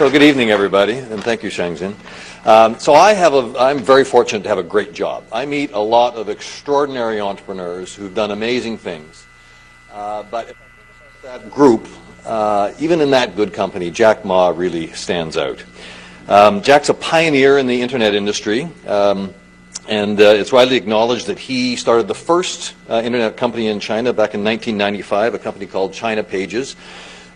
So good evening, everybody, and thank you, Shangxin. I'm very fortunate to have a great job. I meet a lot of extraordinary entrepreneurs who've done amazing things. But if I look at that group, even in that good company, Jack Ma really stands out. Jack's a pioneer in the internet industry, and it's widely acknowledged that he started the first internet company in China back in 1995, a company called China Pages.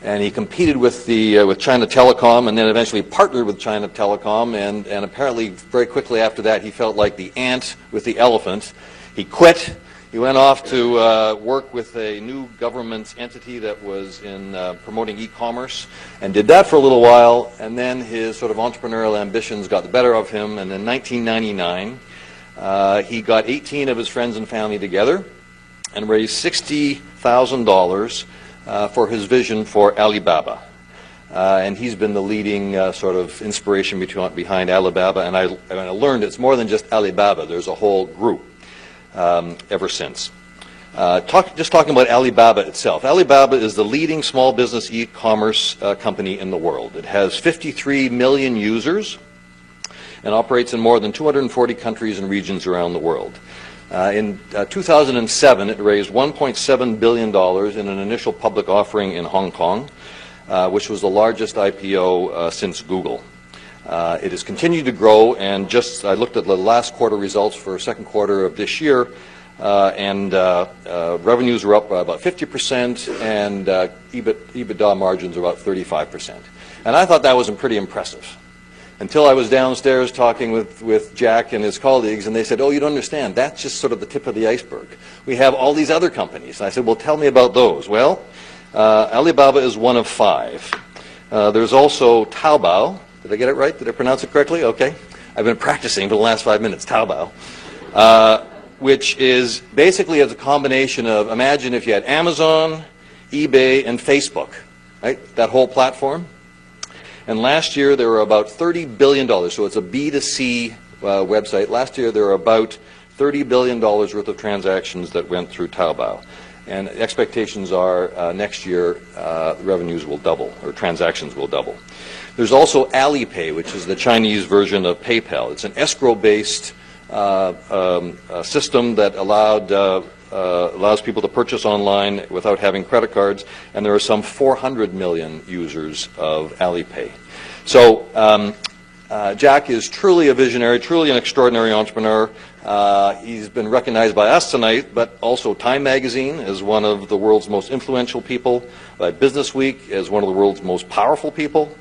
And he competed with China Telecom, and then eventually partnered with China Telecom, and apparently very quickly after that he felt like the ant with the elephant. He quit. He went off to work with a new government entity that was in promoting e-commerce, and did that for a little while, and then his sort of entrepreneurial ambitions got the better of him, and in 1999 he got 18 of his friends and family together and raised $60,000 for his vision for Alibaba. And he's been the leading sort of inspiration behind Alibaba, and I learned it's more than just Alibaba. There's a whole group ever since. Just talking about Alibaba itself. Alibaba is the leading small business e-commerce company in the world. It has 53 million users and operates in more than 240 countries and regions around the world. In 2007, it raised $1.7 billion in an initial public offering in Hong Kong, which was the largest IPO since Google. It has continued to grow, and I looked at the last quarter results for second quarter of this year, and revenues were up by about 50%, and EBITDA margins are about 35%. And I thought that was pretty impressive. Until I was downstairs talking with Jack and his colleagues, and they said, oh, you don't understand, that's just sort of the tip of the iceberg. We have all these other companies. And I said, well, tell me about those. Well, Alibaba is one of 5. There's also Taobao. Did I get it right? Did I pronounce it correctly? Okay. I've been practicing for the last 5 minutes, Taobao, which is basically a combination of, imagine if you had Amazon, eBay, and Facebook, right? That whole platform. And last year there were about $30 billion, so it's a B2C website. Last year there were about $30 billion worth of transactions that went through Taobao. And expectations are next year revenues will double, or transactions will double. There's also Alipay, which is the Chinese version of PayPal. It's an escrow-based system that allows people to purchase online without having credit cards, and there are some 400 million users of Alipay. So Jack is truly a visionary, truly an extraordinary entrepreneur. He's been recognized by us tonight, but also Time Magazine as one of the world's most influential people, by Business Week as one of the world's most powerful people.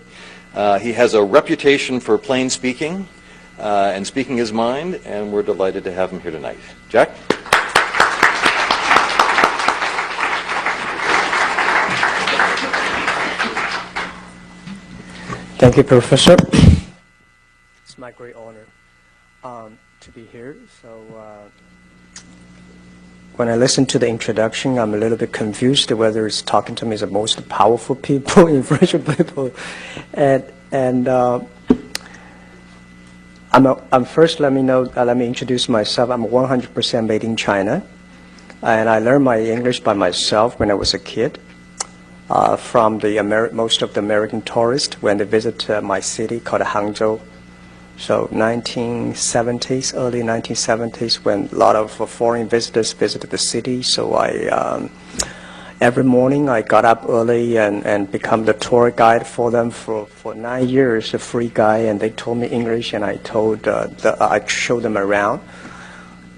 He has a reputation for plain speaking and speaking his mind, and we're delighted to have him here tonight. Jack? Thank you, Professor. It's my great honor to be here. So when I listen to the introduction, I'm a little bit confused whether it's talking to me as the most powerful people, influential people, and I'm first. Let me introduce myself. I'm 100% made in China, and I learned my English by myself when I was a kid. From most of the American tourists when they visit my city called Hangzhou. So 1970s, early 1970s, when a lot of foreign visitors visited the city. So every morning I got up early and become the tour guide for them for 9 years, a free guy, and they told me English, and I showed them around.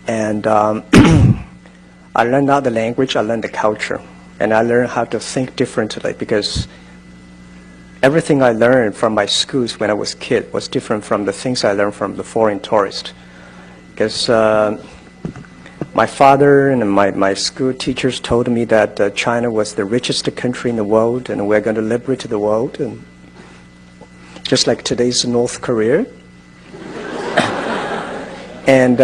And I learned not the language, I learned the culture. And I learned how to think differently, because everything I learned from my schools when I was a kid was different from the things I learned from the foreign tourists. Because my father and my school teachers told me that China was the richest country in the world, and we're going to liberate the world, and just like today's North Korea. And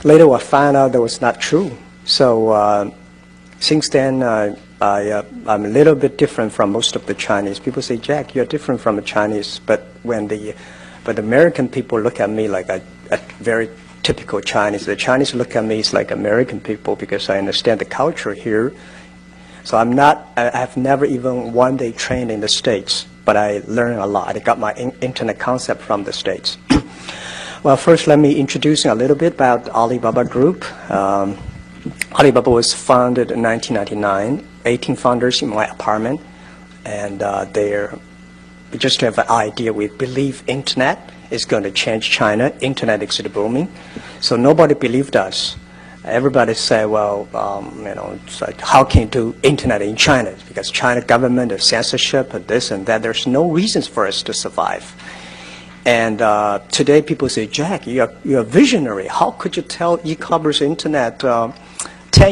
later I found out that was not true. So since then, I'm a little bit different from most of the Chinese. People say, Jack, you're different from the Chinese. But the American people look at me like a very typical Chinese. The Chinese look at me as like American people, because I understand the culture here. So I have never even one day trained in the States. but I learned a lot. I got my internet concept from the States. Well, first let me introduce a little bit about Alibaba Group. Alibaba was founded in 1999, 18 founders in my apartment, and just to have an idea, we believe internet is going to change China. Internet is booming. So nobody believed us. Everybody said, well, it's like, how can you do internet in China? Because China government, the censorship, and this and that, there's no reasons for us to survive. And today people say, Jack, you're a visionary. How could you tell e-commerce internet 10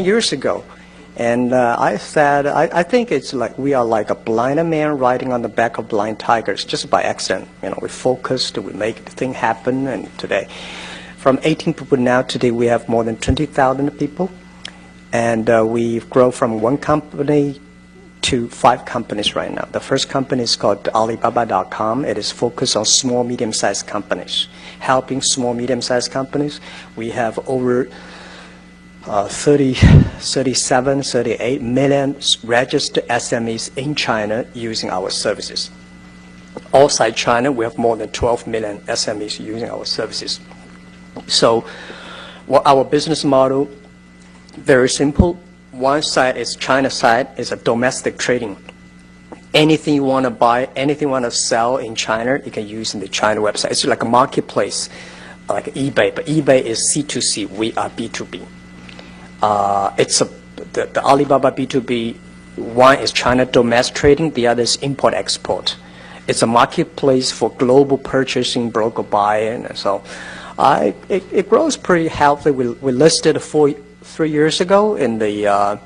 years ago? And I said, I think it's like we are like a blind man riding on the back of blind tigers just by accident. We focused, we make the thing happen, and today, from 18 people now, today we have more than 20,000 people. And we've grown from one company to 5 companies right now. The first company is called Alibaba.com. It is focused on small, medium-sized companies, helping small, medium-sized companies. We have over 38 million registered SMEs in China using our services. Outside China, we have more than 12 million SMEs using our services. So our business model, very simple. One side is China side, is a domestic trading. Anything you want to buy, anything you want to sell in China, you can use in the China website. It's like a marketplace, like eBay, but eBay is C2C, we are B2B. The Alibaba B2B, one is China domestic trading, the other is import-export. It's a marketplace for global purchasing, broker buying, and so it grows pretty healthy. We listed 3 years ago in the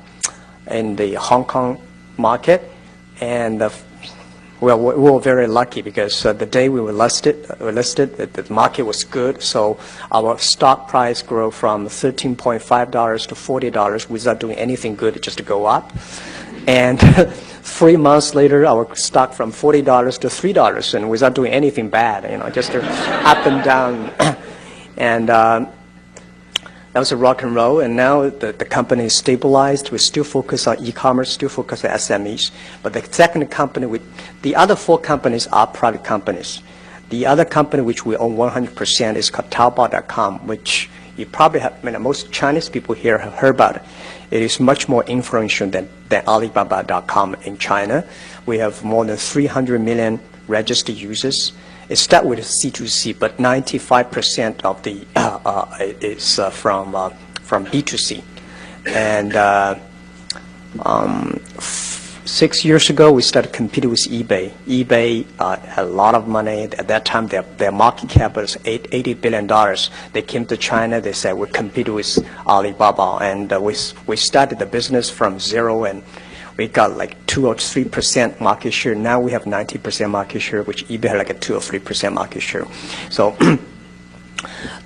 Hong Kong market, and we were very lucky because the day we were listed, the market was good, so our stock price grew from $13.5 to $40 without doing anything good, just to go up. And 3 months later, our stock from $40 to $3, and without doing anything bad, just up and down. And that was a rock and roll, and now the company is stabilized. We still focus on e-commerce, still focus on SMEs. But the second company, the other 4 companies are private companies. The other company which we own 100% is called Taobao.com, which you probably have, most Chinese people here have heard about it. It is much more influential than Alibaba.com in China. We have more than 300 million registered users. It starts with C2C, but 95% of the is from B2C. And 6 years ago, we started competing with eBay. eBay had a lot of money. At that time, their market cap was $80 billion. They came to China. They said, we'll compete with Alibaba. And we started the business from zero, and we got like 2 or 3% market share. Now we have 90% market share, which eBay had like a 2 or 3% market share. So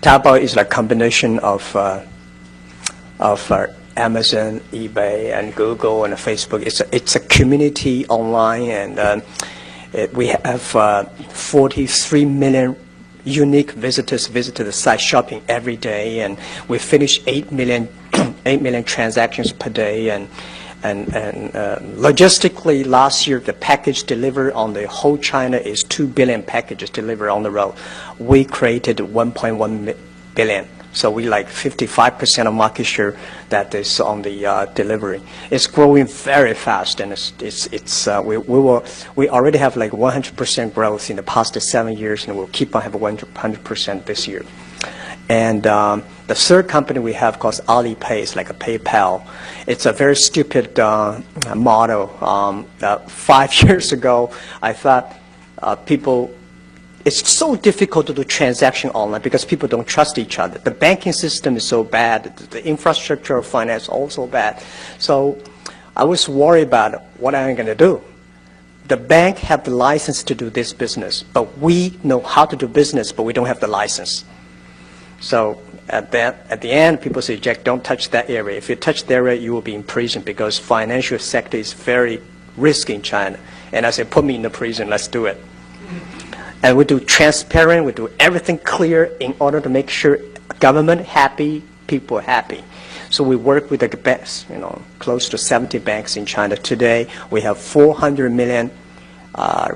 Taobao is like a combination of Amazon, eBay, and Google, and Facebook. It's a community online, and we have 43 million unique visitors visit the site, shopping every day, and we finish 8 million transactions per day. And logistically, last year, the package delivered on the whole China is 2 billion packages delivered on the road. We created 1.1 billion. So we like 55% of market share that is on the delivery. It's growing very fast, and we already have like 100% growth in the past 7 years, and we'll keep on having 100% this year. And the third company we have called Alipay, is like a PayPal. It's a very stupid model. 5 years ago, I thought it's so difficult to do transaction online because people don't trust each other. The banking system is so bad. The infrastructure of finance also bad. So I was worried about what am I going to do. The bank have the license to do this business, but we know how to do business, but we don't have the license. So at the end, people say, Jack, don't touch that area. If you touch that area, you will be in prison because financial sector is very risky in China. And I said, put me in the prison, let's do it. And we do transparent, we do everything clear in order to make sure government happy, people happy. So we work with the banks, close to 70 banks in China. Today, we have 400 million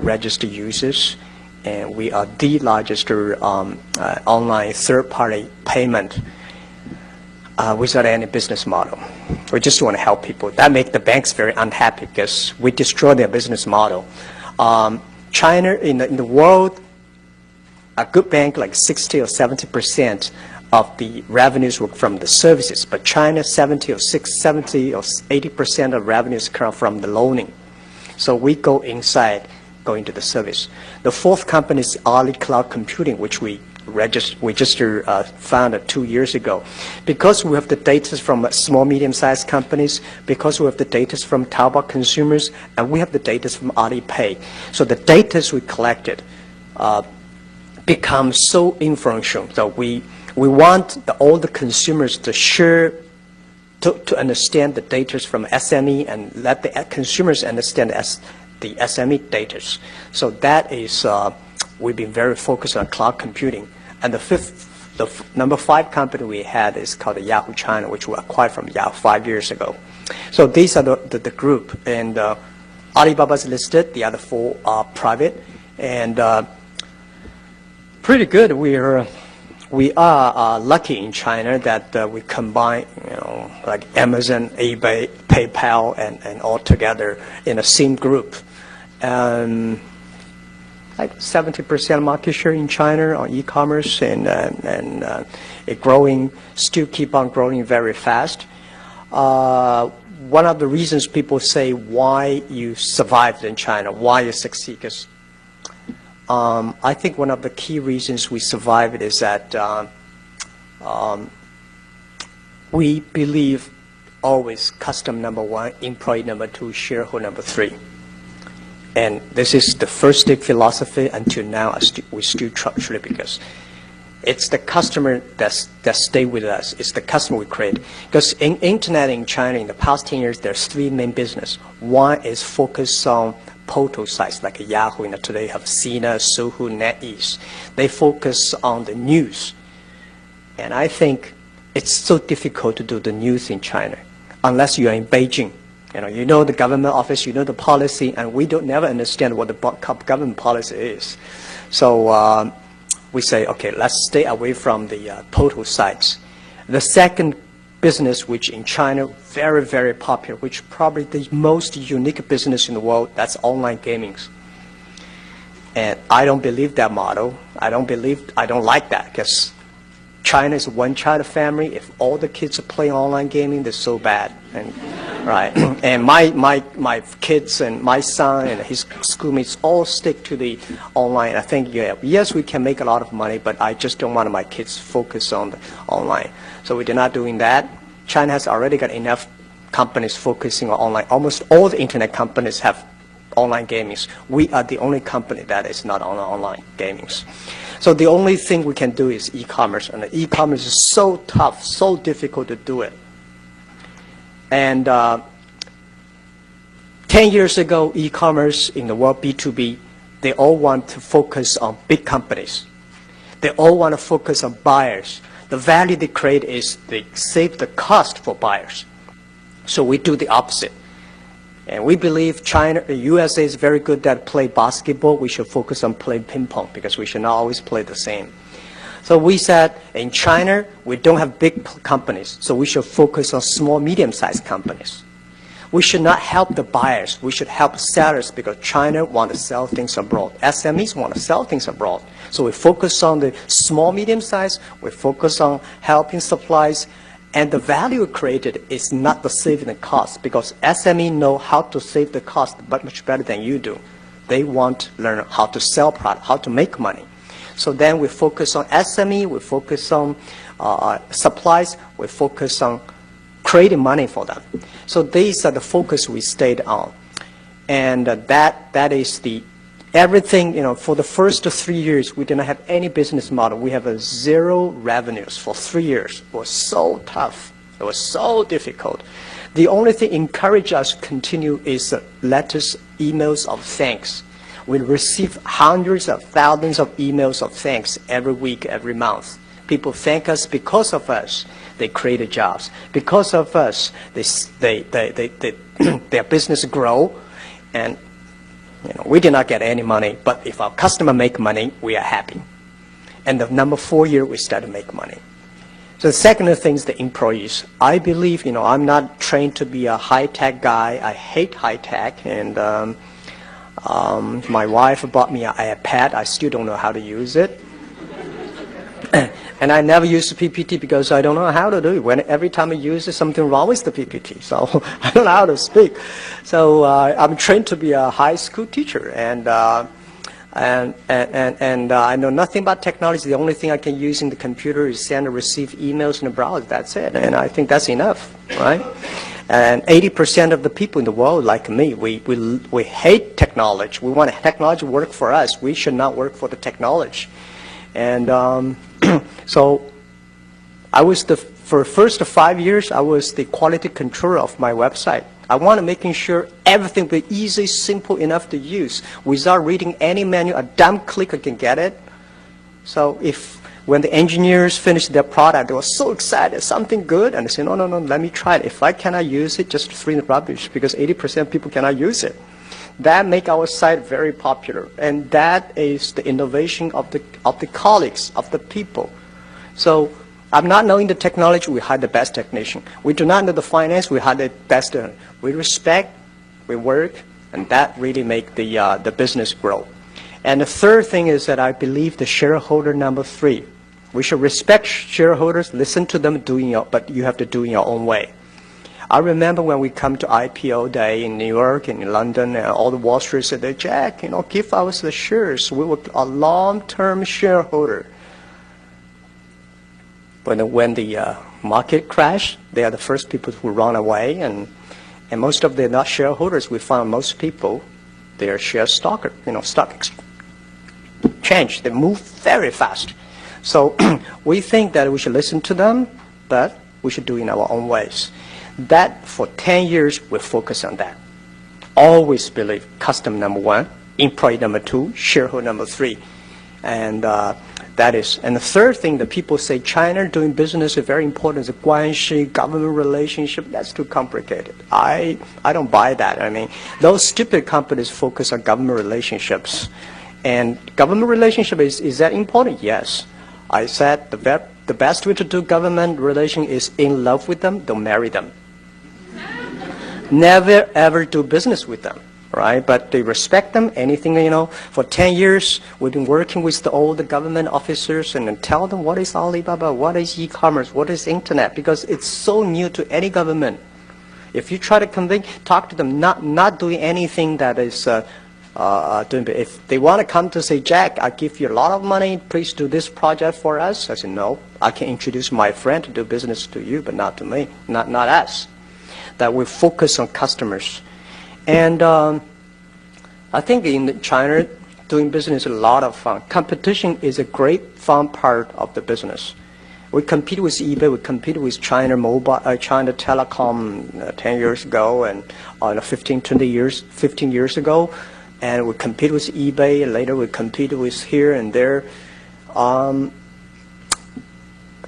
registered users, and we are the largest online third-party payment without any business model. We just want to help people. That makes the banks very unhappy because we destroy their business model. China, in the world, a good bank like 60 or 70% of the revenues were from the services, but China 70 or 80% of revenues come from the loaning. So we go inside, go into the service. The fourth company is Ali Cloud Computing, which we just founded 2 years ago. Because we have the data from small, medium-sized companies, because we have the data from Taobao consumers, and we have the data from Alipay. So the data we collected becomes so influential. So we want all the consumers to share, to understand the data from SME and let the consumers understand the SME data. So that is, we've been very focused on cloud computing. And the number 5 company we had is called Yahoo China, which we acquired from Yahoo 5 years ago. So these are the group. And Alibaba is listed, the other 4 are private. And pretty good. We are lucky in China that we combine, like Amazon, eBay, PayPal, and all together in the same group. Like 70% market share in China on e-commerce, and it growing, still keep on growing very fast. One of the reasons people say why you survived in China, why you succeed, because I think one of the key reasons we survived is that we believe always customer number 1, employee number 2, shareholder number 3. And this is the first big philosophy until now. We still truly, because it's the customer that stay with us. It's the customer we create. Because in internet in China in the past 10 years, there's 3 main business. One is focused on portal sites like Yahoo. Today have Sina, Sohu, NetEase. They focus on the news. And I think it's so difficult to do the news in China unless you are in Beijing. You know the government office, you know the policy, and we don't never understand what the government policy is. So we say, okay, let's stay away from the portal sites. The second business, which in China, very, very popular, which probably the most unique business in the world, that's online gaming. And I don't believe that model. I don't like that, because China is a one-child family. If all the kids are playing online gaming, they're so bad. And right. And my kids and my son and his schoolmates all stick to the online. I think, yes, we can make a lot of money, but I just don't want my kids focus on the online. So we're not doing that. China has already got enough companies focusing on online. Almost all the internet companies have online gaming. We are the only company that is not on online gaming. So the only thing we can do is e-commerce, and the e-commerce is so tough, so difficult to do it. And 10 years ago, e-commerce in the world, B2B, they all want to focus on big companies. They all want to focus on buyers. The value they create is they save the cost for buyers. So we do the opposite. And we believe China, the USA is very good at playing basketball. We should focus on playing ping pong, because we should not always play the same. So we said in China, we don't have big companies, so we should focus on small, medium-sized companies. We should not help the buyers. We should help sellers, because China wants to sell things abroad. SMEs want to sell things abroad. So we focus on the small, medium-sized. We focus on helping supplies. And the value created is not the saving the cost, because SME know how to save the cost but much better than you do. They want to learn how to sell product, how to make money. So then we focus on SME, we focus on supplies, we focus on creating money for them. So these are the focus we stayed on. And that is the everything, for the first 3 years, we didn't have any business model. We have 0 revenues for 3 years. It was so tough. It was so difficult. The only thing encouraged us to continue is letters, emails of thanks. We receive hundreds of thousands of emails of thanks every week, every month. People thank us. Because of us, they created jobs. Because of us, their business grow. And We did not get any money, but if our customer make money, we are happy. And the number 4 year, we start to make money. So the second thing is the employees. I believe, I'm not trained to be a high-tech guy. I hate high-tech. And my wife bought me an iPad. I still don't know how to use it. And I never use the PPT because I don't know how to do it. Every time I use it, something wrong with the PPT. So I don't know how to speak. So I'm trained to be a high school teacher. And I know nothing about technology. The only thing I can use in the computer is send and receive emails and browse. That's it. And I think that's enough, right? And 80% of the people in the world, like me, we hate technology. We want technology to work for us. We should not work for the technology. And so I was for the first 5 years, I was the quality controller of my website. I wanted making sure everything be easy, simple enough to use. Without reading any manual, a dumb click I can get it. So when the engineers finished their product, they were so excited, something good, and they said, no, let me try it. If I cannot use it, just throw in the rubbish, because 80% of people cannot use it. That make our site very popular, and that is the innovation of the colleagues, of the people. So I'm not knowing the technology, we hire the best technician. We do not know the finance, we hire the best. We respect, we work, and that really make the business grow. And the third thing is that I believe the shareholder number 3. We should respect shareholders, listen to them, but you have to do it in your own way. I remember when we come to IPO day in New York and in London, and all the Wall Street said, Jack, give us the shares. We were a long-term shareholder. But when the market crashed, they are the first people who run away, and most of them are not shareholders. We found most people, they are share stocker, stock exchange. They move very fast. So we think that we should listen to them, but we should do it in our own ways. That for 10 years, we focus on that. Always believe customer number 1, employee number 2, shareholder number 3. And that is. And the third thing that people say, China doing business is very important, is guanxi, government relationship. That's too complicated. I don't buy that. I mean, those stupid companies focus on government relationships. And government relationship, is that important? Yes. I said the best way to do government relation is in love with them, don't marry them. Never ever do business with them, right? But they respect them, anything, For 10 years, we've been working with all the government officers and tell them what is Alibaba, what is e-commerce, what is internet, because it's so new to any government. If you try to talk to them, not doing anything that is if they want to come to say, Jack, I give you a lot of money, please do this project for us. I said, no, I can introduce my friend to do business to you, but not to me, not us. That we focus on customers. And I think in China, doing business is a lot of fun. Competition is a great fun part of the business. We compete with eBay, we compete with China Telecom 10 years ago, and 15 years ago. And we compete with eBay, and later we compete with here and there.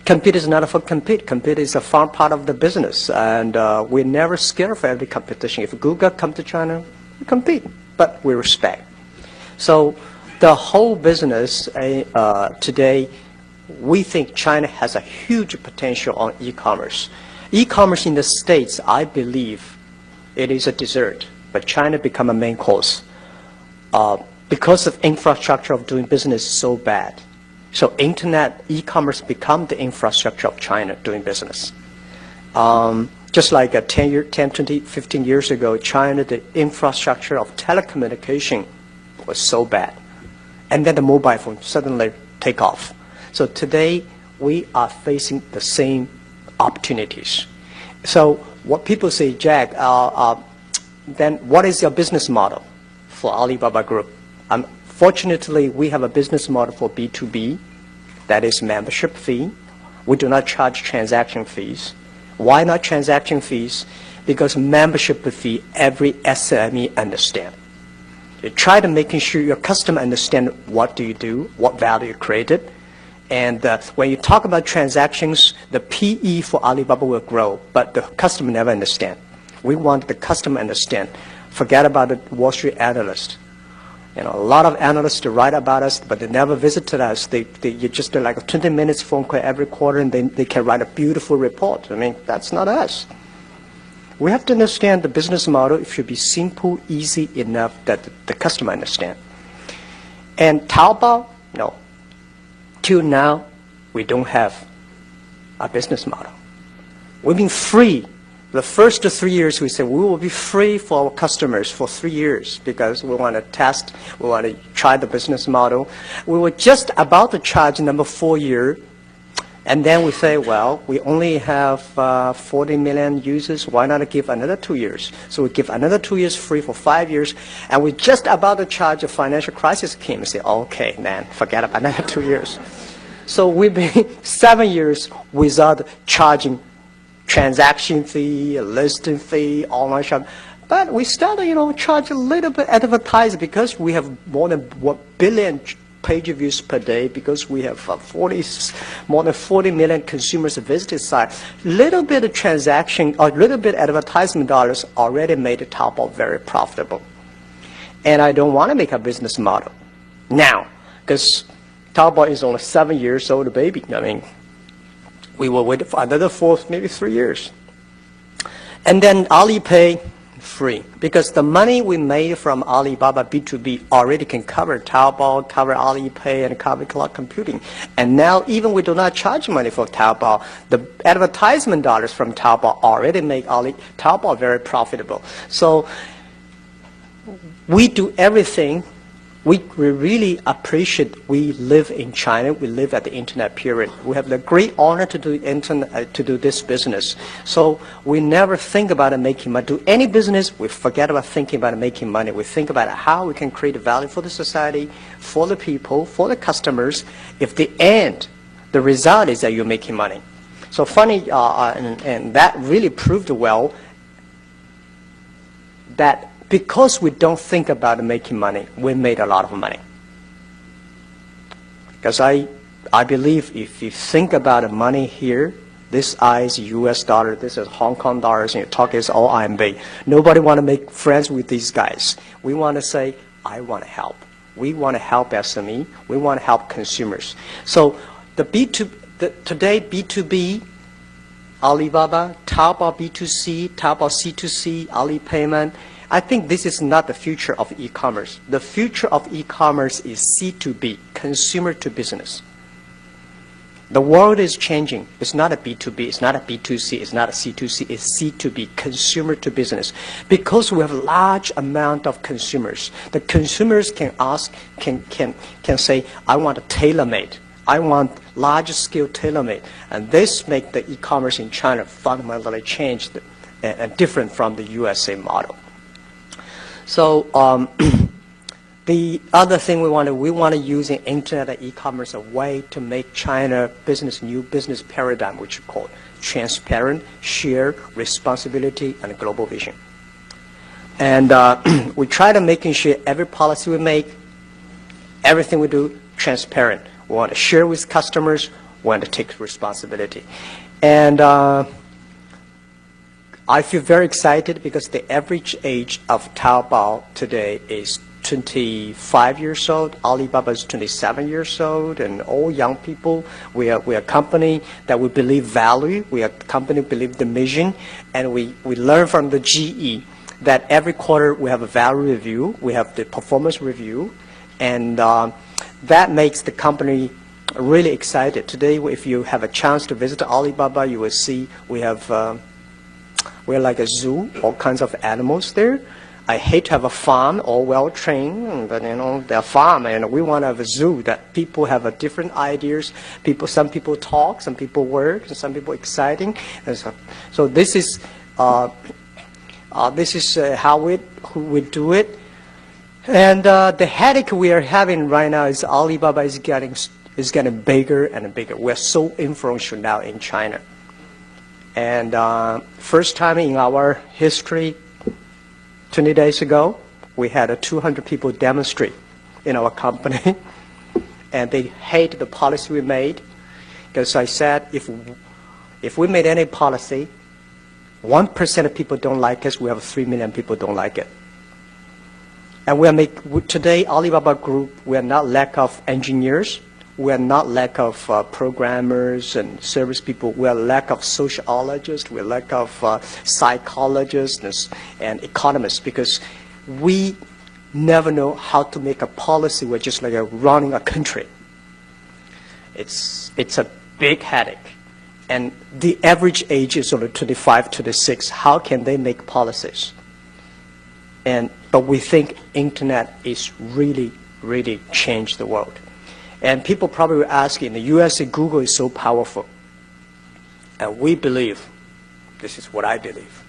Compete is not for compete. Compete is a fun part of the business. And we're never scared of every competition. If Google come to China, we compete, but we respect. So the whole business today, we think China has a huge potential on e-commerce. E-commerce in the States, I believe, it is a dessert, but China become a main course. Because of infrastructure of doing business so bad. So internet, e-commerce become the infrastructure of China doing business. Just like 10, 20, 15 years ago, China, the infrastructure of telecommunication was so bad. And then the mobile phone suddenly take off. So today, we are facing the same opportunities. So what people say, Jack, then what is your business model for Alibaba Group? Fortunately, we have a business model for B2B, that is membership fee. We do not charge transaction fees. Why not transaction fees? Because membership fee, every SME understand. You try to making sure your customer understand what do you do, what value you created. And when you talk about transactions, the PE for Alibaba will grow, but the customer never understand. We want the customer understand. Forget about the Wall Street analyst. You know, a lot of analysts write about us, but they never visited us. You just do like a 20 minutes phone call every quarter, and they can write a beautiful report. I mean, that's not us. We have to understand the business model. It should be simple, easy enough that the customer understand. And Taobao, no. Till now, we don't have a business model. We've been free. The first 3 years, we said we will be free for our customers for 3 years because we want to test, we want to try the business model. We were just about to charge number 4 year, and then we say, well, we only have 40 million users. Why not give another 2 years? So we give another 2 years free for 5 years, and we're just about to charge a financial crisis came and say, okay, man, forget about another 2 years. So we've been 7 years without charging transaction fee, listing fee, online shop. But we started, charge a little bit advertising because we have more than 1 billion page views per day, because we have more than 40 million consumers visited site. Little bit of transaction or little bit advertisement dollars already made Taobao very profitable. And I don't want to make a business model now, because Taobao is only 7 years old baby. I mean, we will wait for another 4, maybe 3 years. And then Alipay, free. Because the money we made from Alibaba B2B already can cover Taobao, cover Alipay, and cover cloud computing. And now even we do not charge money for Taobao, the advertisement dollars from Taobao already make Taobao very profitable. So we do everything. We really appreciate we live in China. We live at the internet period. We have the great honor to do internet, to do this business. So we never think about making money. Do any business, we forget about thinking about making money. We think about how we can create value for the society, for the people, for the customers. If the end, the result is that you're making money. So funny, and that really proved well that because we don't think about making money, we made a lot of money. Because I believe if you think about money here, this is US dollar, this is Hong Kong dollars, and you talk is all RMB. Nobody want to make friends with these guys. We want to say, I want to help. We want to help SME. We want to help consumers. So today B2B, Alibaba, Taobao B2C, Taobao C2C, Alipayment, I think this is not the future of e-commerce. The future of e-commerce is C2B, consumer to business. The world is changing. It's not a B2B, it's not a B2C, it's not a C2C, it's C2B, consumer to business. Because we have a large amount of consumers. The consumers can ask, can say, I want a tailor-made. I want large-scale tailor-made. And this makes the e-commerce in China fundamentally changed and different from the USA model. So the other thing we want to use in internet and e-commerce a way to make China new business paradigm, which we call transparent, shared responsibility, and global vision. And we try to making sure every policy we make, everything we do, transparent. We want to share with customers. We want to take responsibility. And I feel very excited because the average age of Taobao today is 25 years old. Alibaba is 27 years old, and all young people. We are a company that we believe value. We are a company believe the mission, and we learn from the GE that every quarter we have a value review. We have the performance review, and that makes the company really excited. Today, if you have a chance to visit Alibaba, you will see we're like a zoo, all kinds of animals there. I hate to have a farm, all well-trained, but they're farm, and we want to have a zoo that people have different ideas. Some people talk, some people work, and some people exciting. And so this is how we do it. And the headache we are having right now is Alibaba is getting bigger and bigger. We're so influential now in China. And first time in our history, 20 days ago, we had 200 people demonstrate in our company. And they hate the policy we made. Because I said, if we made any policy, 1% of people don't like us, we have 3 million people don't like it. And today, Alibaba Group, we are not lack of engineers. We are not lack of programmers and service people. We are lack of sociologists. We are lack of psychologists and economists, because we never know how to make a policy. We're just like running a country. It's a big headache. And the average age is only 25, 26. How can they make policies? But we think internet is really, really changed the world. And people probably will ask, in the US, Google is so powerful. And we believe, this is what I believe,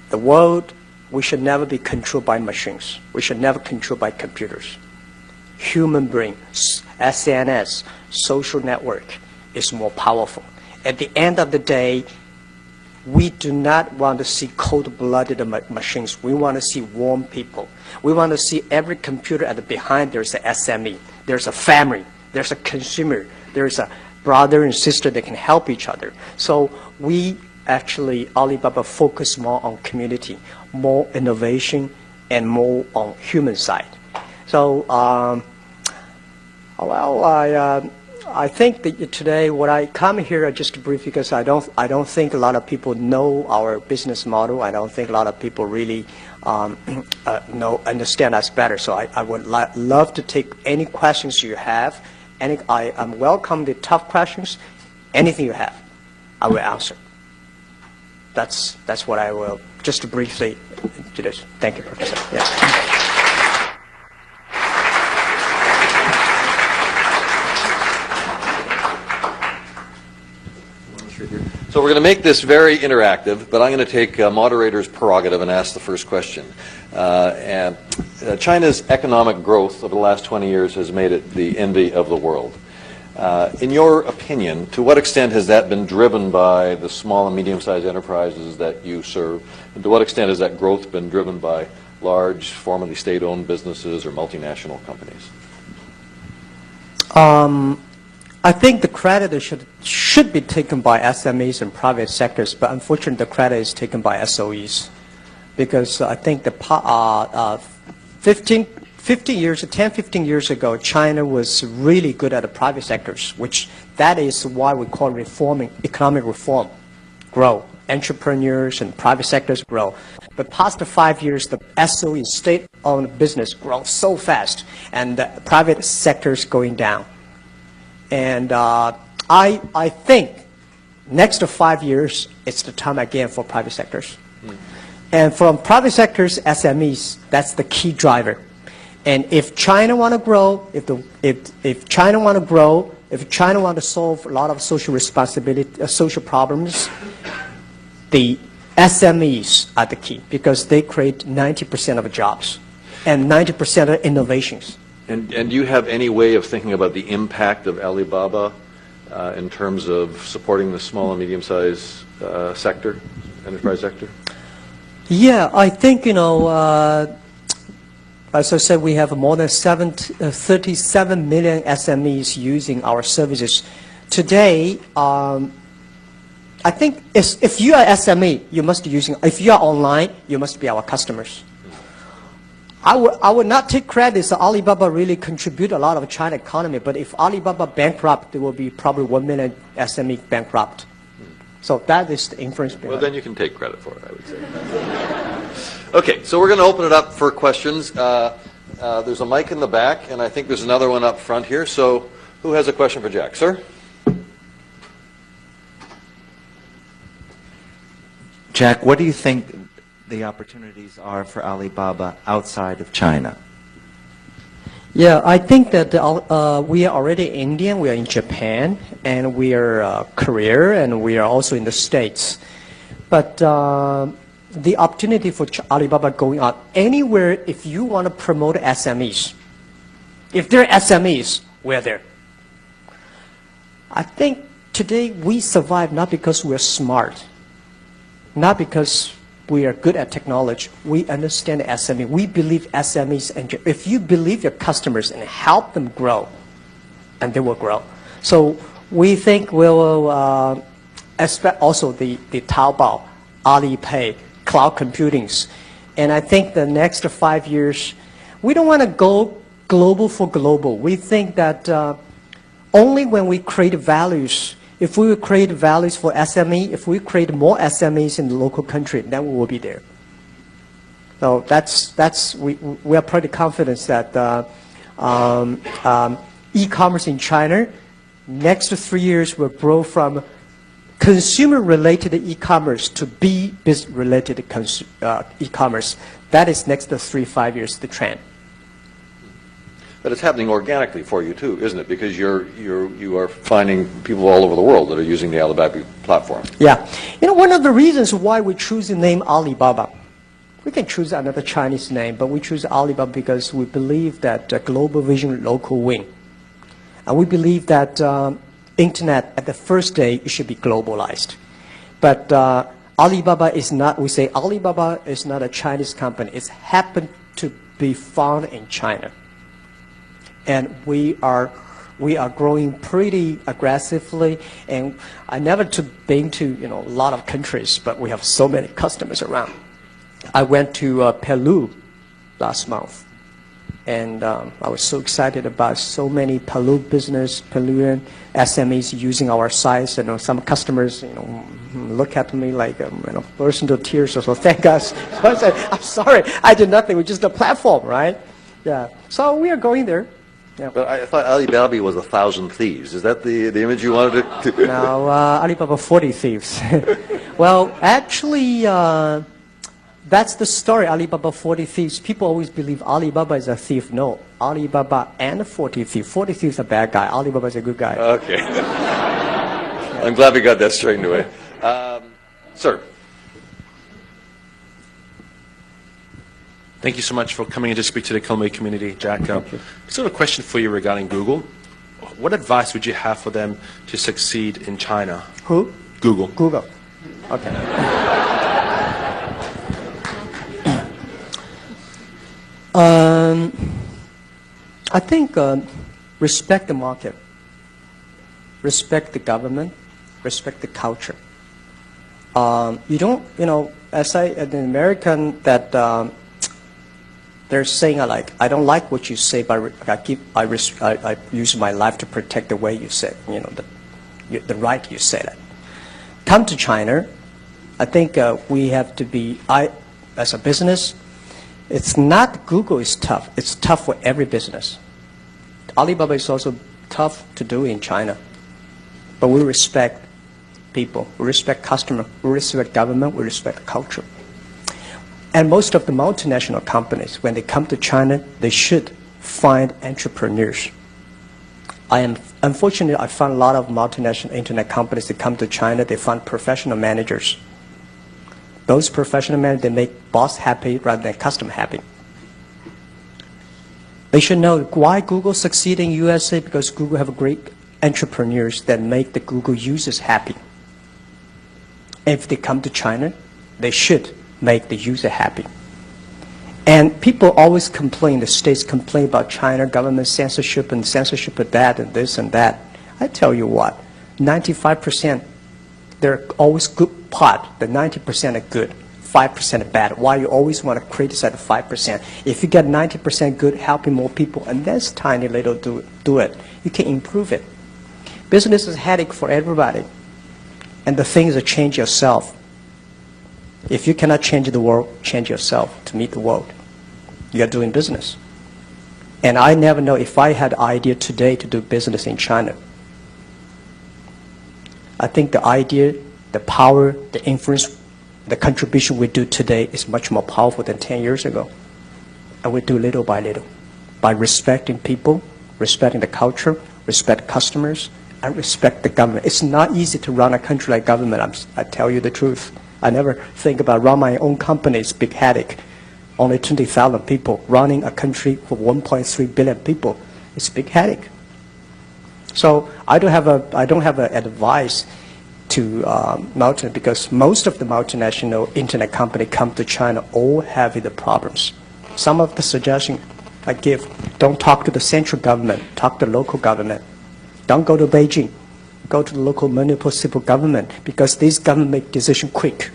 the world, we should never be controlled by machines. We should never controlled by computers. Human brain, SNS, social network is more powerful. At the end of the day, we do not want to see cold-blooded machines. We want to see warm people. We want to see every computer at the behind there's a SME, there's a family, there's a consumer, there's a brother and sister that can help each other. So we actually, Alibaba focus more on community, more innovation, and more on human side. So, I think that today, what I come here just brief, because I don't think a lot of people know our business model. I don't think a lot of people really understand us better. So I would love to take any questions you have. I welcome the tough questions. Anything you have, I will answer. That's what I will just briefly do this. Thank you, Professor. Yeah. So we're going to make this very interactive, but I'm going to take moderator's prerogative and ask the first question. China's economic growth over the last 20 years has made it the envy of the world. In your opinion, to what extent has that been driven by the small and medium-sized enterprises that you serve? And to what extent has that growth been driven by large, formerly state-owned businesses or multinational companies? I think the credit should be taken by SMEs and private sectors, but unfortunately the credit is taken by SOEs. Because I think the 10, 15 years ago, China was really good at the private sectors, which that is why we call reforming, economic reform, grow. Entrepreneurs and private sectors grow. But past 5 years, the SOE, state-owned business, grow so fast, and the private sector is going down. And I think next 5 years, it's the time again for private sectors. And from private sectors, SMEs, that's the key driver. And if China want to grow, if China want to grow, if China want to solve a lot of social responsibility, social problems, the SMEs are the key, because they create 90% of jobs and 90% of innovations. And do you have any way of thinking about the impact of Alibaba in terms of supporting the small and medium-sized sector, enterprise sector? Yeah, I think, as I said, we have more than 37 million SMEs using our services. Today, I think if you are SME, you must be using, if you are online, you must be our customers. I would not take credit that Alibaba really contribute a lot of China economy, but if Alibaba bankrupt, there will be probably 1 million SME bankrupt. So that is the inference behind. Well, then you can take credit for it, I would say. Okay, so we're going to open it up for questions. There's a mic in the back, and I think there's another one up front here. So who has a question for Jack? Sir? Jack, what do you think the opportunities are for Alibaba outside of China? Yeah, I think that we are already Indian, we are in Japan, and we are Korea, and we are also in the States. But the opportunity for Alibaba going out anywhere, if you want to promote SMEs, if they're SMEs, we're there. I think today we survive not because we're smart, not because we are good at technology. We understand SME. We believe SMEs, and if you believe your customers and help them grow, and they will grow. So we think we will expect also the Taobao, Alipay, cloud computings. And I think the next 5 years, we don't want to go global for global. We think that only when we create values, if we create values for SME, if we create more SMEs in the local country, then we will be there. So we are pretty confident that e-commerce in China, next 3 years will grow from consumer-related e-commerce to business-related e-commerce. That is next 3-5 years, the trend. But it's happening organically for you too, isn't it? Because you are finding people all over the world that are using the Alibaba platform. Yeah. One of the reasons why we choose the name Alibaba, we can choose another Chinese name, but we choose Alibaba because we believe that global vision, local win. And we believe that Internet, at the first day, it should be globalized. But Alibaba is not, we say Alibaba is not a Chinese company. It's happened to be found in China. And we are growing pretty aggressively. And I never been to a lot of countries, but we have so many customers around. I went to Peru last month. And I was so excited about so many Peruvian SMEs using our sites. And some customers, look at me like burst into tears. So thank us. So I said, I'm sorry, I did nothing. We're just a platform, right? Yeah. So we are going there. Yeah. But I thought Alibaba was 1,000 thieves. Is that the image you wanted to? No, Alibaba 40 thieves. Well, actually. That's the story, Alibaba 40 thieves. People always believe Alibaba is a thief. No, Alibaba and 40 thieves. 40 thieves is a bad guy. Alibaba is a good guy. Okay. I'm glad we got that straightened away. Sir. Thank you so much for coming in to speak to the Colombian community, Jack. Sort of a question for you regarding Google. What advice would you have for them to succeed in China? Who? Google. Google. Okay. I think respect the market, respect the government, respect the culture. You don't, as an American, that they're saying like, I don't like what you say, but I use my life to protect the way you say, the right you say that. Come to China, I think we have to be, as a business. It's not Google is tough. It's tough for every business. Alibaba is also tough to do in China. But we respect people. We respect customers. We respect government. We respect culture. And most of the multinational companies, when they come to China, they should find entrepreneurs. Unfortunately, I found a lot of multinational internet companies that come to China, they find professional managers. Those professional managers, they make boss happy rather than customer happy. They should know why Google succeed in USA, because Google have great entrepreneurs that make the Google users happy. If they come to China, they should make the user happy. And people always complain, the states complain about China government censorship and censorship of that and this and that. I tell you what, 95%, they're always good part. The 90% are good, 5% are bad. Why you always want to criticize the 5%? If you get 90% good, helping more people, and that's tiny little do it, you can improve it. Business is a headache for everybody. And the thing is to change yourself. If you cannot change the world, change yourself to meet the world. You are doing business. And I never know if I had an idea today to do business in China. I think the idea, the power, the influence, the contribution we do today is much more powerful than 10 years ago. And we do little by little, by respecting people, respecting the culture, respect customers, and respect the government. It's not easy to run a country like government, I tell you the truth. I never think about run my own company, it's a big headache. Only 20,000 people running a country for 1.3 billion people. It's a big headache. So I don't have an advice to because most of the multinational internet companies come to China all having the problems. Some of the suggestions I give, don't talk to the central government, talk to the local government. Don't go to Beijing, go to the local municipal government, because these governments make decisions quick.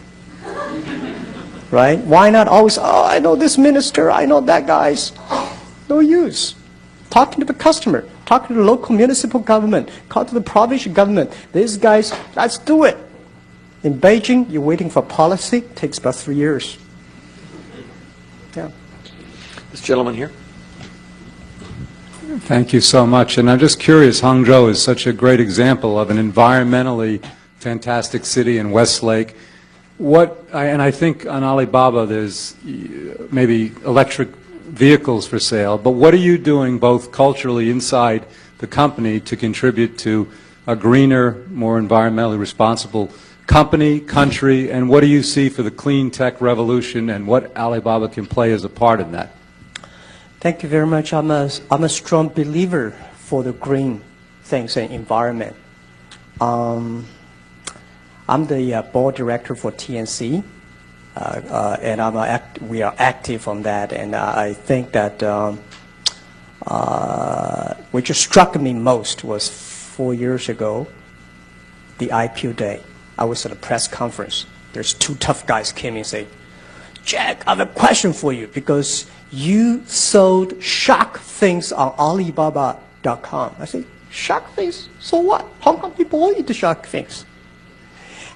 right? Why not always, oh, I know this minister, I know that guy's. No use. Talking to the customer, talking to the local municipal government, talk to the provincial government. These guys, let's do it. In Beijing, you're waiting for policy. It takes about 3 years. Yeah. This gentleman here. Thank you so much. And I'm just curious, Hangzhou is such a great example of an environmentally fantastic city in Westlake. And I think on Alibaba there's maybe electric vehicles for sale, but what are you doing both culturally inside the company to contribute to a greener, more environmentally responsible company, country, and what do you see for the clean tech revolution and what Alibaba can play as a part in that? Thank you very much. I'm a strong believer for the green things and environment. I'm the board director for TNC, and we are active on that. And I think that what just struck me most was 4 years ago, the IPO day. I was at a press conference. There's two tough guys came and say, Jack, I have a question for you because you sold shark things on Alibaba.com. I said, shark things? So what? Hong Kong people all eat the shark things.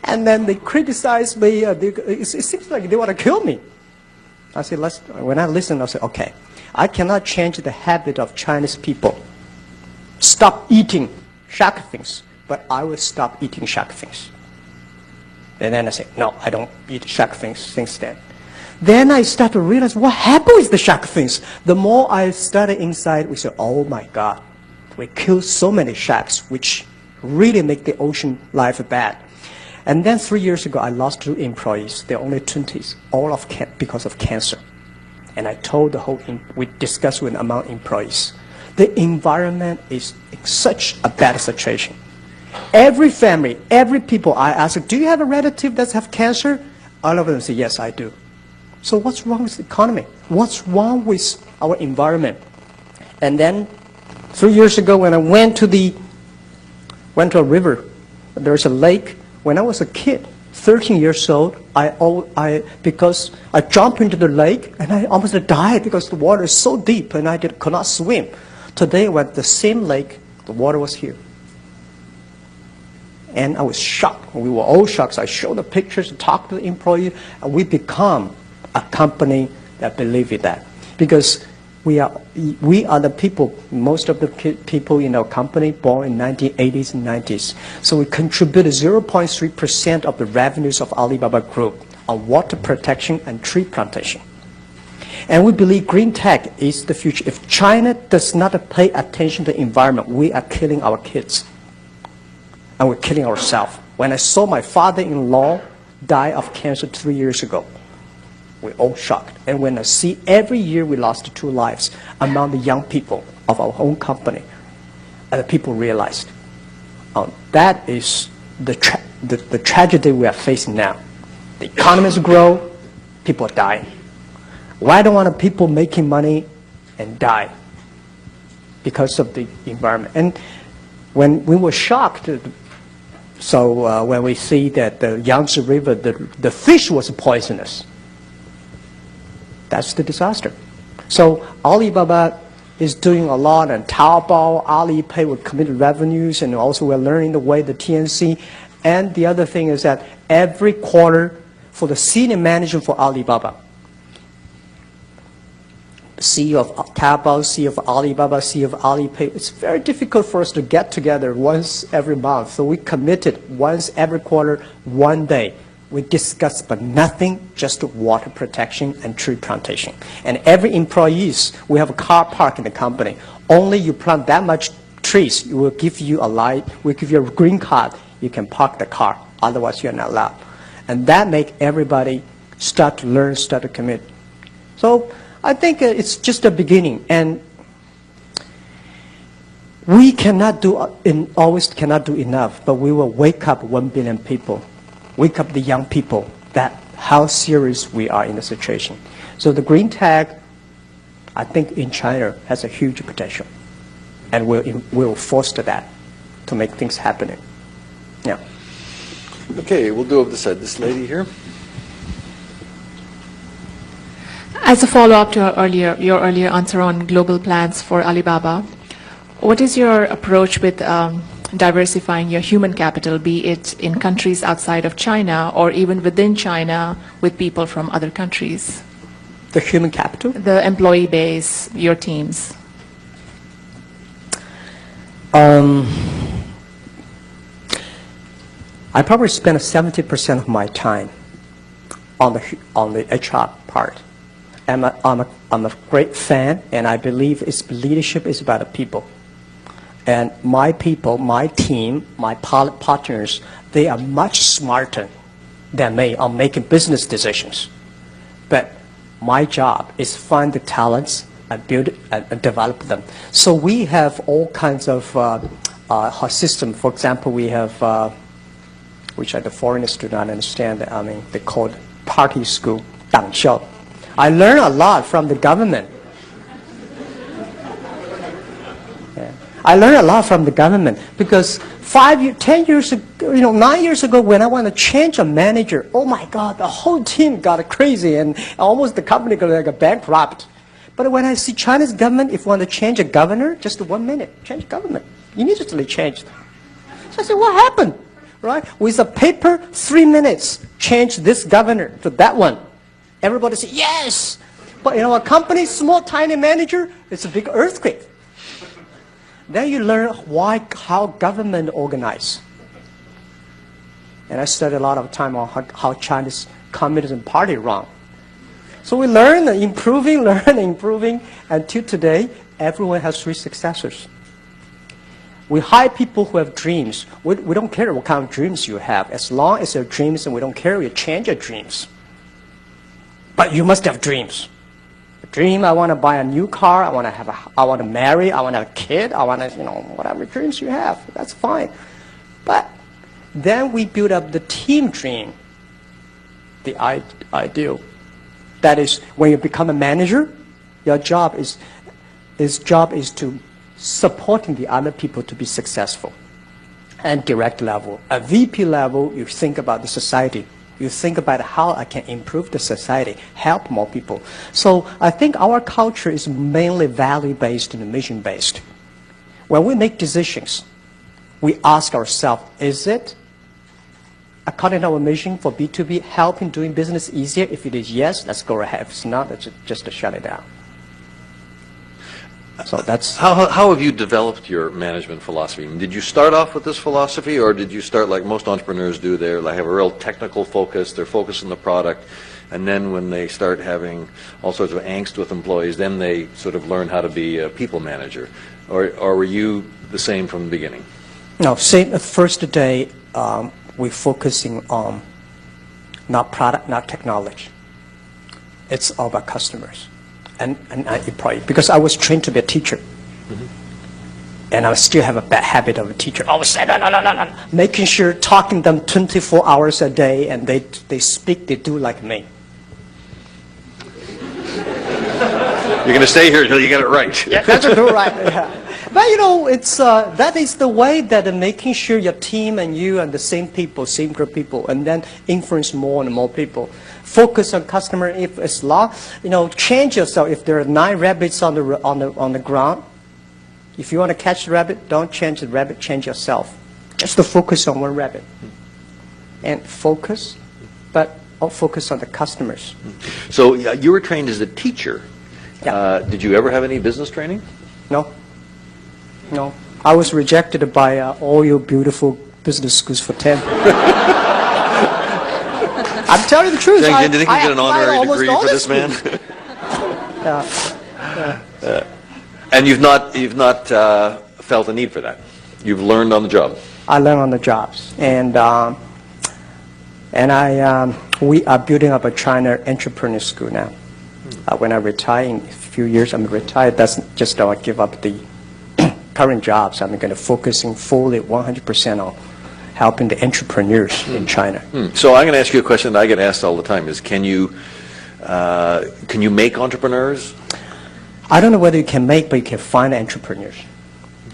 And then they criticized me. It seems like they want to kill me. I said, when I listened, I said, okay, I cannot change the habit of Chinese people. Stop eating shark things, but I will stop eating shark things. And then I said, no, I don't eat shark things since then. Then I started to realize what happened with the shark things. The more I studied inside, we said, oh my God, we killed so many sharks, which really make the ocean life bad. And then 3 years ago, I lost 2 employees. They're only 20s, all because of cancer. And I told we discussed with among employees, the environment is in such a bad situation. Every family, every people I ask, do you have a relative that have cancer? All of them say, yes, I do. So what's wrong with the economy? What's wrong with our environment? And then 3 years ago when I went to a river, there's a lake. When I was a kid, 13 years old, because I jumped into the lake and I almost died because the water is so deep and I could not swim. Today, when the same lake, the water was here. And I was shocked. We were all shocked. So I showed the pictures, talked to the employee, and we become a company that believe in that. Because we are the people, most of the people in our company born in 1980s and 90s. So we contributed 0.3% of the revenues of Alibaba Group on water protection and tree plantation. And we believe green tech is the future. If China does not pay attention to the environment, we are killing our kids. And we're killing ourselves. When I saw my father-in-law die of cancer 3 years ago, we're all shocked. And when I see every year we lost 2 lives among the young people of our own company, and the people realized that is the tragedy we are facing now. The economies grow, people are dying. Why don't want people making money and die? Because of the environment. And when we were shocked, so when we see that the Yangtze River, the fish was poisonous, that's the disaster. So Alibaba is doing a lot, and Taobao, Alipay with committed revenues, and also we're learning the way the TNC. And the other thing is that every quarter for the senior manager for Alibaba, CEO of Taobao, CEO of Alibaba, CEO of Alipay, it's very difficult for us to get together once every month. So we committed once every quarter, 1 day. We discuss but nothing, just water protection and tree plantation. And every employees, we have a car park in the company. Only you plant that much trees, we will give you a light, we'll give you a green card, you can park the car. Otherwise, you're not allowed. And that make everybody start to learn, start to commit. So I think it's just a beginning, and we cannot always cannot do enough, but we will wake up 1 billion people, wake up the young people that how serious we are in the situation. So the green tech, I think in China has a huge potential, and we'll foster that to make things happen. Yeah. Okay, we'll do this lady here. As a follow-up to your earlier answer on global plans for Alibaba, what is your approach with diversifying your human capital, be it in countries outside of China or even within China with people from other countries? The human capital? The employee base, your teams. I probably spend 70% of my time on the HR part. I'm a great fan, and I believe leadership is about the people. And my people, my team, my partners, they are much smarter than me on making business decisions. But my job is find the talents and build and develop them. So we have all kinds of system. For example, we have, which the foreigners do not understand. I mean, they call it party school, 党校. I learn a lot from the government. Yeah. I learned a lot from the government because 10 years ago, 9 years ago, when I want to change a manager, oh my God, the whole team got crazy and almost the company got like bankrupt. But when I see China's government, if you want to change a governor, just 1 minute, change government, immediately changed. So I said, what happened? Right? With a paper, 3 minutes, change this governor to that one. Everybody said, yes. But a company, small, tiny manager, it's a big earthquake. Then you learn how government organize. And I studied a lot of time on how China's Communism Party run. So we learn, improving, until today, everyone has 3 successors. We hire people who have dreams. We don't care what kind of dreams you have. As long as they're dreams, and we don't care, we change your dreams. But you must have dreams. A dream, I want to buy a new car, I want to marry, I want to have a kid, I want to, whatever dreams you have, that's fine. But then we build up the team dream, the ideal. That is, when you become a manager, your job is to supporting the other people to be successful. And direct level. At VP level, you think about the society. You think about how I can improve the society, help more people. So I think our culture is mainly value-based and mission-based. When we make decisions, we ask ourselves, is it according to our mission for B2B, helping doing business easier? If it is yes, let's go ahead. If it's not, let's just shut it down. So that's how have you developed your management philosophy? Did you start off with this philosophy, or did you start like most entrepreneurs do? They have a real technical focus. They're focused on the product, and then when they start having all sorts of angst with employees, then they sort of learn how to be a people manager. Or were you the same from the beginning? No, same. The first day, we're focusing on not product, not technology. It's all about customers. And probably because I was trained to be a teacher, and I still have a bad habit of a teacher. Always say no, making sure talking them 24 hours a day, and they speak, they do like me. You're going to stay here until you get it right. Yeah, that's right. Yeah. But it's that is the way that making sure your team and you and the same people, same group of people, and then influence more and more people. Focus on customer. If it's long, change yourself. If there are 9 rabbits on the ground, if you want to catch the rabbit, don't change the rabbit. Change yourself. Just to focus on one rabbit, and focus, but focus on the customers. So you were trained as a teacher. Yeah. Did you ever have any business training? No. No. I was rejected by all your beautiful business schools for 10. I'm telling you the truth. Do you think you get an honorary degree for this man? And you've not felt a need for that. You've learned on the job. I learned on the jobs, and we are building up a China entrepreneur school now. When I retire in a few years, I'm retired. That's just I give up the current jobs. I'm going to focusing fully 100% on helping the entrepreneurs in China. So I'm going to ask you a question that I get asked all the time: is can you make entrepreneurs? I don't know whether you can make, but you can find entrepreneurs.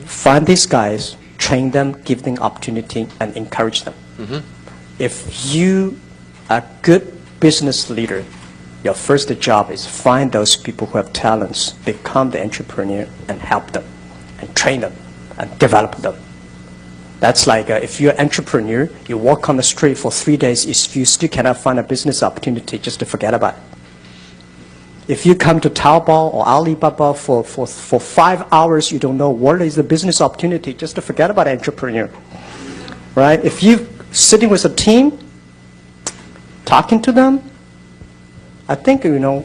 Find these guys, train them, give them opportunity, and encourage them. If you are a good business leader, Your first job is find those people who have talents, become the entrepreneur, and help them, and train them, and develop them. That's like if you're an entrepreneur, you walk on the street for 3 days, if you still cannot find a business opportunity, just to forget about it. If you come to Taobao or Alibaba for 5 hours, you don't know what is the business opportunity, just to forget about entrepreneur. Right? If you're sitting with a team, talking to them, I think, 1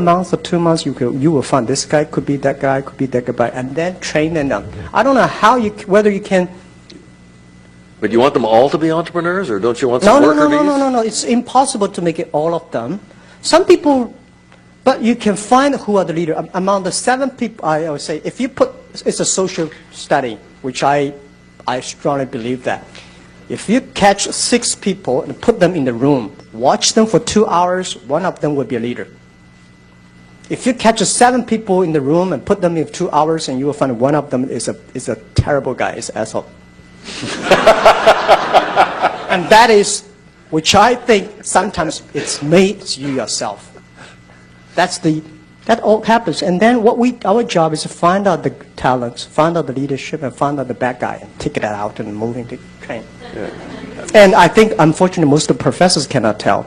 month or 2 months, you will find this guy could be that guy, could be that guy, and then train them. I don't know how whether you can. But you want them all to be entrepreneurs, or don't you want some worker bees? No. It's impossible to make it all of them. Some people, but you can find who are the leader. Among the 7 people, I would say, if you put, it's a social study, which I strongly believe that. If you catch 6 people and put them in the room, watch them for 2 hours, one of them will be a leader. If you catch 7 people in the room and put them in 2 hours, and you will find one of them is a terrible guy, is an asshole. And that is, which I think sometimes it's you yourself. That all happens. And then our job is to find out the talents, find out the leadership, and find out the bad guy, and take that out and move into train. Yeah. And I think, unfortunately, most of the professors cannot tell.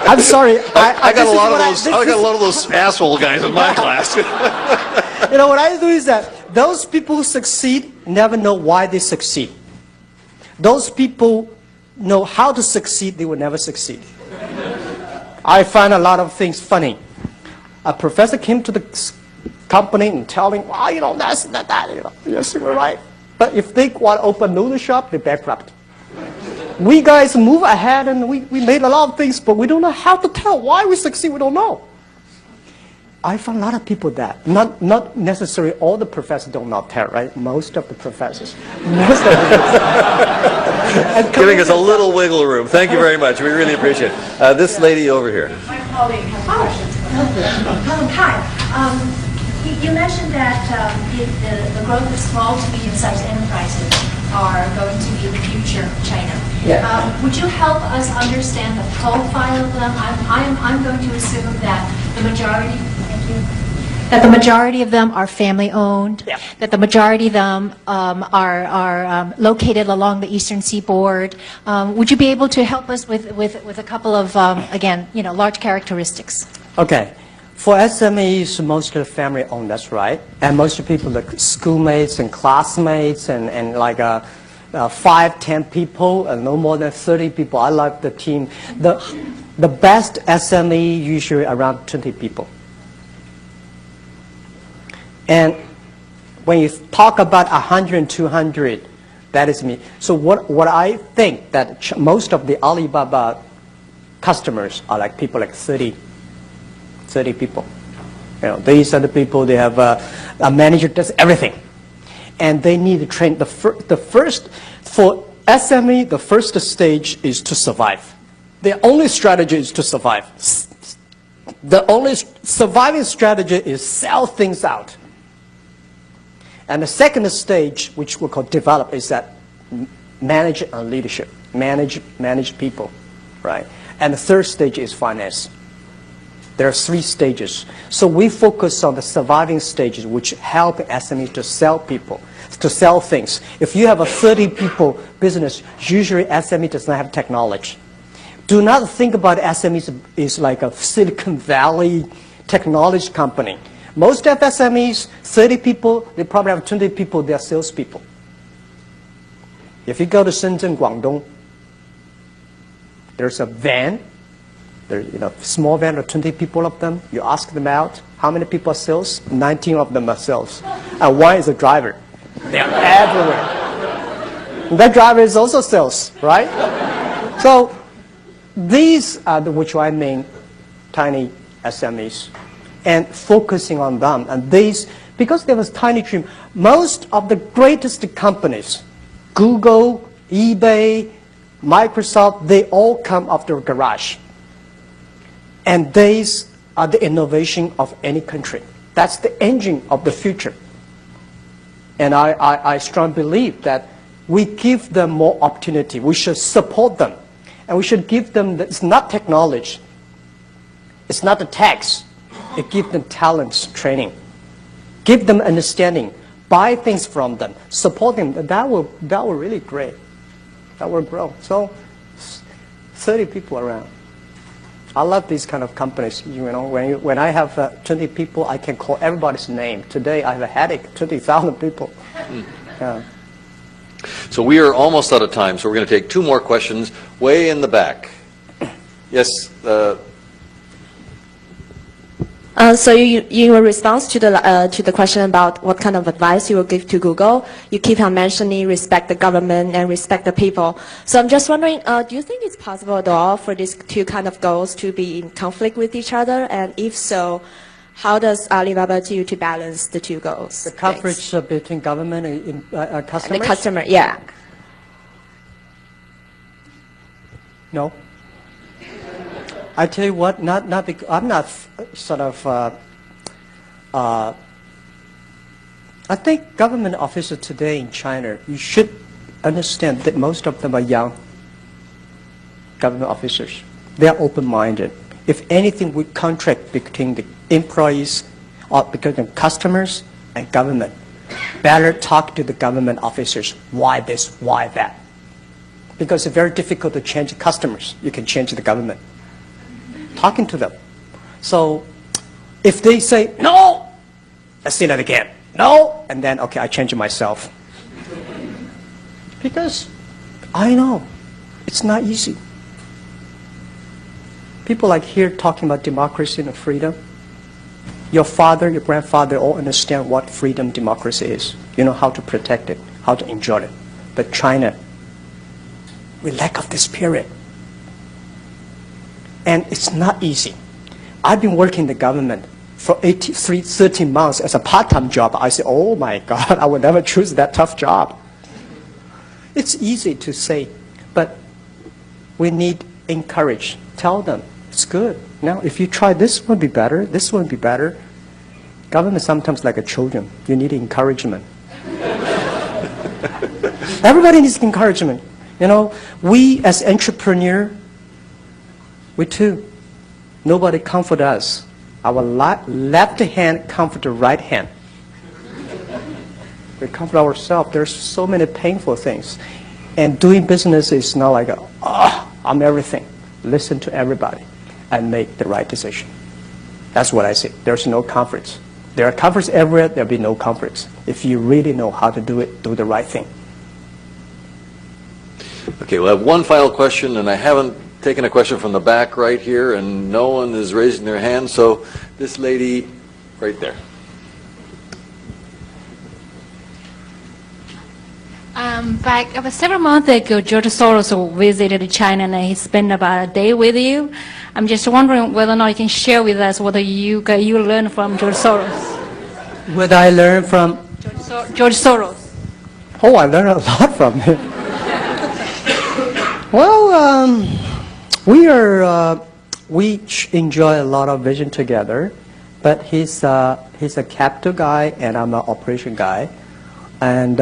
I'm sorry. I got a lot of those asshole guys in my class. What I do is that those people who succeed never know why they succeed. Those people know how to succeed, they will never succeed. I find a lot of things funny. A professor came to the company and telling, that's that. Yes, you're right. But if they want to open noodle shop, they're bankrupt. We guys move ahead and we made a lot of things, but we don't know how to tell why we succeed. We don't know. I find a lot of people that. Not necessarily all the professors do not tell, right? Most of the professors. Giving us a little wiggle room. Thank you very much. We really appreciate it. This lady over here. My colleague has questions. Hi. You mentioned that the growth of small to medium-sized enterprises are going to be the future of China. Yeah. Would you help us understand the profile of them? I'm going to assume that the majority. Thank you. That the majority of them are family-owned. Yeah. That the majority of them are located along the eastern seaboard. Would you be able to help us with a couple of again, large characteristics? Okay. For SMEs, mostly family-owned, that's right. And most people, like schoolmates and classmates and like 5, 10 people, and no more than 30 people. I like the team. The best SME usually around 20 people. And when you talk about 100 and 200, that is me. So what I think that most of the Alibaba customers are like people like 30 people. These are the people, they have a manager does everything. And they need to train. For SME, the first stage is to survive. The only strategy is to survive. The only surviving strategy is sell things out. And the second stage, which we call develop, is that manage and leadership, manage people, right? And the third stage is finance. There are 3 stages. So we focus on the surviving stages, which help SMEs to sell people, to sell things. If you have a 30 people business, usually SME does not have technology. Do not think about SMEs as like a Silicon Valley technology company. Most of SMEs, 30 people, they probably have 20 people, they are salespeople. If you go to Shenzhen, Guangdong, there's a van. There's small van of 20 people of them. You ask them out, how many people are sales? 19 of them are sales. And 1 is a driver. They are everywhere. And that driver is also sales, right? So these are which I mean tiny SMEs. And focusing on them. And these, because there was tiny team, most of the greatest companies, Google, eBay, Microsoft, they all come after a garage. And these are the innovation of any country. That's the engine of the future. And I strongly believe that we give them more opportunity. We should support them. And we should give them, it's not technology. It's not the tax. It gives them talents, training. Give them understanding. Buy things from them. Support them. That will really great. That will grow. So 30 people around. I love these kind of companies. You know, when I have 20 people, I can call everybody's name. Today I have a headache, 20,000 people. Yeah. So we are almost out of time, so we're going to take two more questions way in the back. Yes. So in response to the question about what kind of advice you will give to Google, you keep on mentioning respect the government and respect the people. So I'm just wondering, do you think it's possible at all for these two kind of goals to be in conflict with each other? And if so, how does Alibaba do to balance the two goals? The coverage between government and customers? And the customer, yeah. No. I tell you what, not because, I'm not sort of, I think government officials today in China, you should understand that most of them are young government officers. They are open-minded. If anything would contract between the employees or between the customers and government, better talk to the government officers. Why this, why that? Because it's very difficult to change customers. You can change the government. Talking to them. So if they say, no, let's say that again. No, and then, okay, I change it myself. Because I know it's not easy. People like here talking about democracy and freedom. Your father, your grandfather all understand what freedom, democracy is. You know how to protect it, how to enjoy it. But China, we lack of this spirit. And it's not easy. I've been working in the government for 13 months as a part-time job. I say, oh my God, I would never choose that tough job. It's easy to say, but we need encourage. Tell them, it's good. Now, if you try this one be better, this one be better. Government sometimes like a children. You need encouragement. Everybody needs encouragement. You know, we as entrepreneurs, we too. Nobody comfort us. Our left hand comfort the right hand. We comfort ourselves. There's so many painful things. And doing business is not like, I'm everything. Listen to everybody and make the right decision. That's what I say. There's no comforts. There are comforts everywhere. There'll be no comforts. If you really know how to do it, do the right thing. Okay, we'll have one final question, and I haven't taken a question from the back right here, and no one is raising their hand, so this lady right there. About several months ago, George Soros visited China and he spent about a day with you. I'm just wondering whether or not you can share with us what you learned from George Soros. What I learned from? George Soros. Oh, I learned a lot from him. Well, we enjoy a lot of vision together, but he's a capital guy and I'm an operation guy. And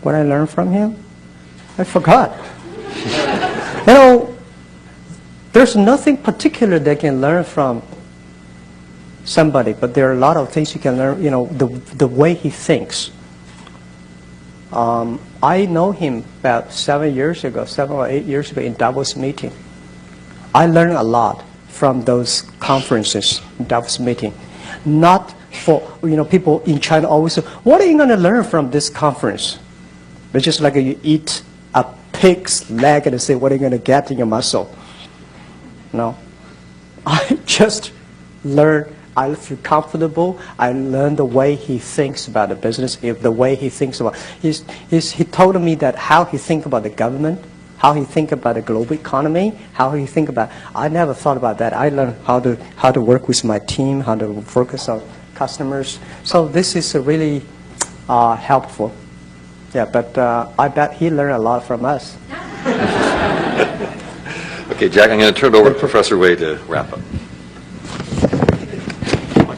what I learned from him? I forgot. You know, there's nothing particular they can learn from somebody, but there are a lot of things you can learn, you know, the way he thinks. I know him about 7 or 8 years ago in Davos meeting. I learned a lot from those conferences, Davos meeting. Not for, you know, people in China always say, what are you going to learn from this conference? It's just like you eat a pig's leg and say, what are you going to get in your muscle? No. I just learned, I feel comfortable. I learned the way he thinks about the business, the way he thinks about, he told me that how he thinks about the government, how he thinks about the global economy, how he thinks about, I never thought about that. I learned how to work with my team, how to focus on customers. So this is really helpful. Yeah, but I bet he learned a lot from us. Okay, Jack, I'm going to turn it over to Professor Wei to wrap up.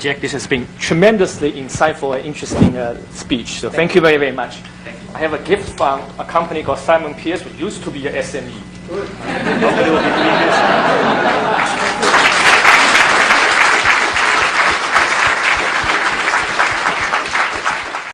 Jack. This has been tremendously insightful and interesting speech. So thank you very, very much. I have a gift from a company called Simon Pierce, which used to be a SME. Nobody will be doing this.